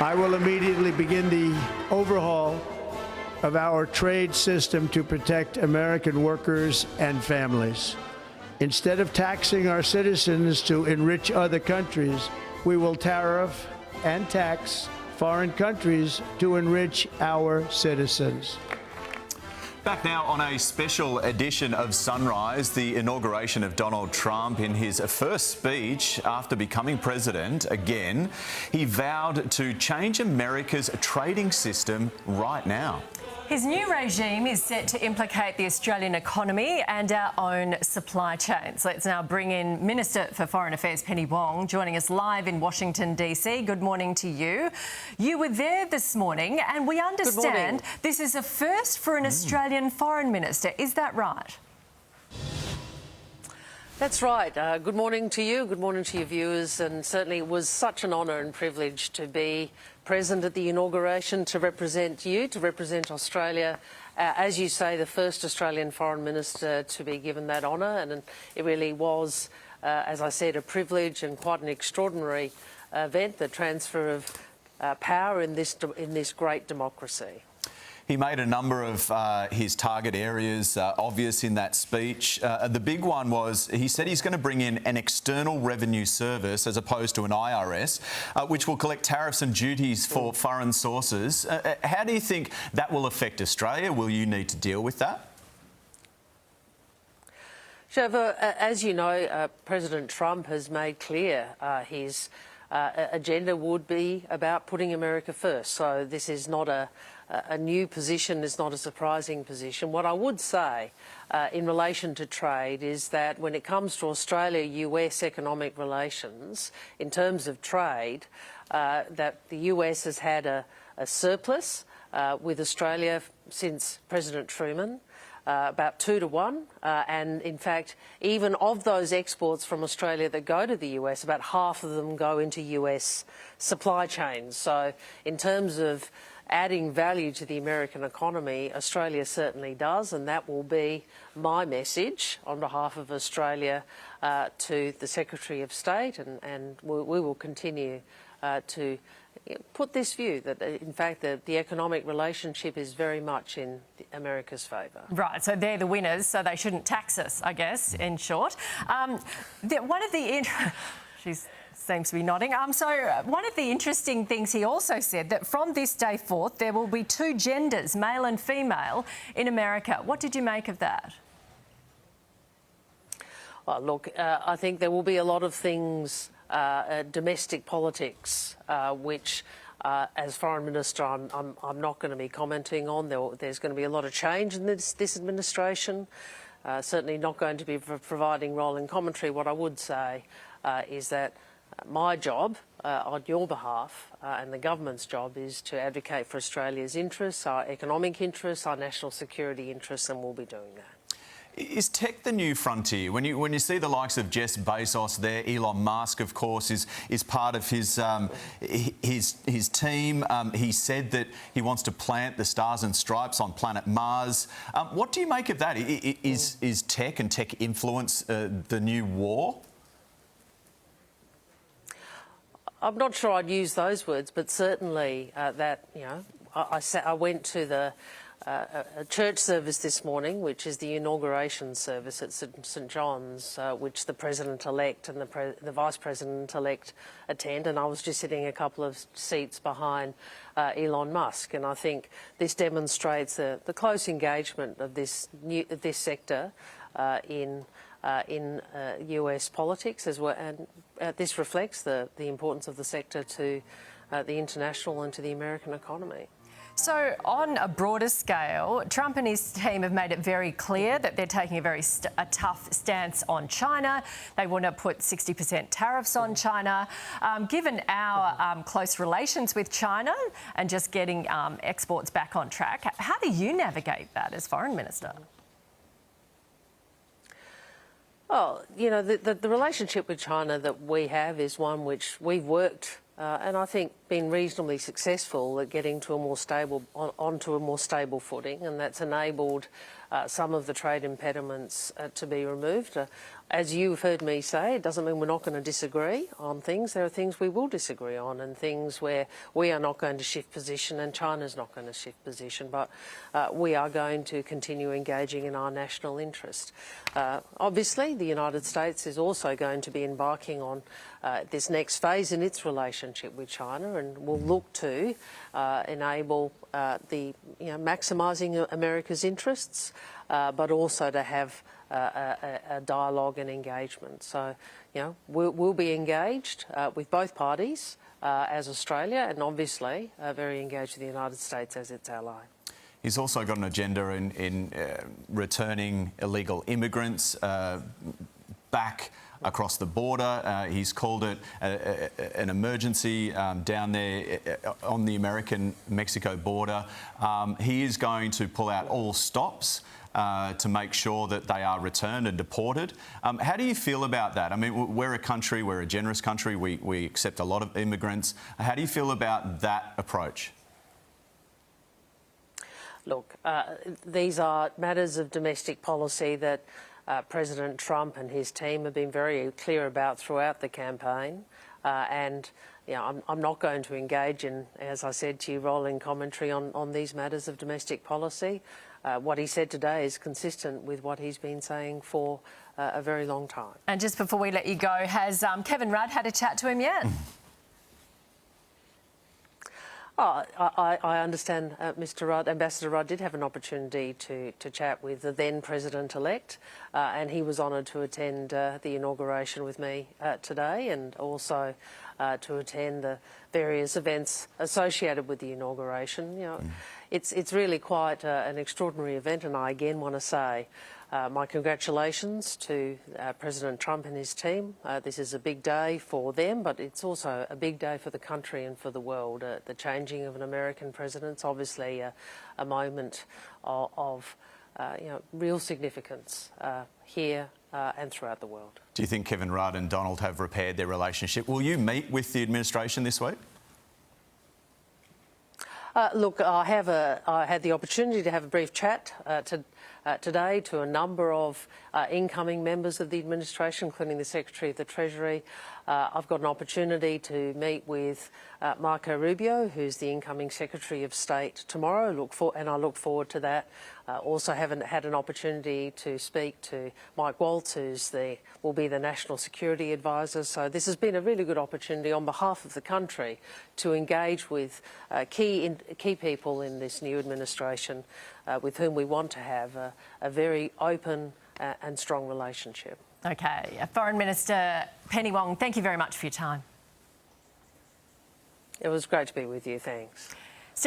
I will immediately begin the overhaul of our trade system to protect American workers and families. Instead of taxing our citizens to enrich other countries, we will tariff and tax foreign countries to enrich our citizens. Back now on a special edition of Sunrise, the inauguration of Donald Trump. In his first speech after becoming president again, he vowed to change America's trading system right now. His new regime is set to implicate the Australian economy and our own supply chains. Let's now bring in Minister for Foreign Affairs Penny Wong, joining us live in Washington, DC. Good morning to you. You were there this morning, and we understand this is a first for an Australian foreign minister. Is that right? That's right. Good morning to you, good morning to your viewers, and certainly it was such an honour and privilege to be present at the inauguration, to represent you, to represent Australia. As you say, the first Australian foreign minister to be given that honour, and it really was, as I said, a privilege and quite an extraordinary event, the transfer of power in this great democracy. He made a number of his target areas obvious in that speech. The big one was he said he's going to bring in an external revenue service as opposed to an IRS, which will collect tariffs and duties for foreign sources. How do you think that will affect Australia? Will you need to deal with that? Trevor, as you know, President Trump has made clear his agenda would be about putting America first. So this is not a new position, it's not a surprising position. What I would say in relation to trade is that when it comes to Australia-US economic relations, in terms of trade, that the US has had a surplus with Australia since President Truman. About 2 to 1, and in fact, even of those exports from Australia that go to the US, about half of them go into US supply chains. So in terms of adding value to the American economy, Australia certainly does, and that will be my message on behalf of Australia to the Secretary of State, and we will continue to put this view that, in fact, the economic relationship is very much in America's favour. Right, so they're the winners, so they shouldn't tax us, I guess, in short. She seems to be nodding. So one of the interesting things he also said that from this day forth there will be 2 genders, male and female, in America. What did you make of that? Well, look, I think there will be a lot of things, domestic politics, which, as Foreign Minister, I'm not going to be commenting on. There's going to be a lot of change in this administration. Certainly not going to be providing rolling commentary. What I would say is that my job on your behalf and the government's job is to advocate for Australia's interests, our economic interests, our national security interests, and we'll be doing that. Is tech the new frontier? When you see the likes of Jeff Bezos there, Elon Musk, of course, is part of his team. He said that he wants to plant the stars and stripes on planet Mars. What do you make of that? Is tech and tech influence the new war? I'm not sure I'd use those words, but certainly that, you know, I went to a church service this morning, which is the inauguration service at St John's, which the President-elect and the Vice President-elect attend, and I was just sitting a couple of seats behind Elon Musk, and I think this demonstrates the close engagement of this sector in US politics as well, and this reflects the importance of the sector to the international and to the American economy. So on a broader scale, Trump and his team have made it very clear that they're taking a tough stance on China. They want to put 60% tariffs on China. Given our close relations with China and just getting exports back on track, how do you navigate that as Foreign Minister? Well, you know, the relationship with China that we have is one which we've worked and I think been reasonably successful at getting to a more stable, onto a more stable footing, and that's enabled some of the trade impediments to be removed. as you've heard me say, it doesn't mean we're not going to disagree on things. There are things we will disagree on and things where we are not going to shift position and China's not going to shift position, but we are going to continue engaging in our national interest. Obviously, the United States is also going to be embarking on this next phase in its relationship with China, and will look to enable maximising America's interests, but also to have a dialogue and engagement. So, we'll be engaged with both parties as Australia, and obviously very engaged with the United States as its ally. He's also got an agenda in returning illegal immigrants back across the border. He's called it an emergency down there on the American-Mexico border. He is going to pull out all stops to make sure that they are returned and deported. How do you feel about that? I mean, we're a generous country. We accept a lot of immigrants. How do you feel about that approach? Look, these are matters of domestic policy that President Trump and his team have been very clear about throughout the campaign. And I'm not going to engage in, as I said to you, rolling commentary on these matters of domestic policy. What he said today is consistent with what he's been saying for a very long time. And just before we let you go, has Kevin Rudd had a chat to him yet? I understand Mr. Rudd, Ambassador Rudd did have an opportunity to chat with the then President-elect, and he was honoured to attend the inauguration with me today, and also to attend the various events associated with the inauguration. It's really quite an extraordinary event, and I again want to say my congratulations to President Trump and his team. This is a big day for them, but it's also a big day for the country and for the world. The changing of an American president is obviously a moment of real significance here and throughout the world. Do you think Kevin Rudd and Donald have repaired their relationship? Will you meet with the administration this week? Look, I had the opportunity to have a brief chat today to a number of incoming members of the administration, including the Secretary of the Treasury. I've got an opportunity to meet with Marco Rubio, who's the incoming Secretary of State, tomorrow, and I look forward to that. Also haven't had an opportunity to speak to Mike Waltz, who will be the National Security Advisor. So this has been a really good opportunity on behalf of the country to engage with key people in this new administration with whom we want to have a very open and strong relationship. Okay. Foreign Minister Penny Wong, thank you very much for your time. It was great to be with you. Thanks.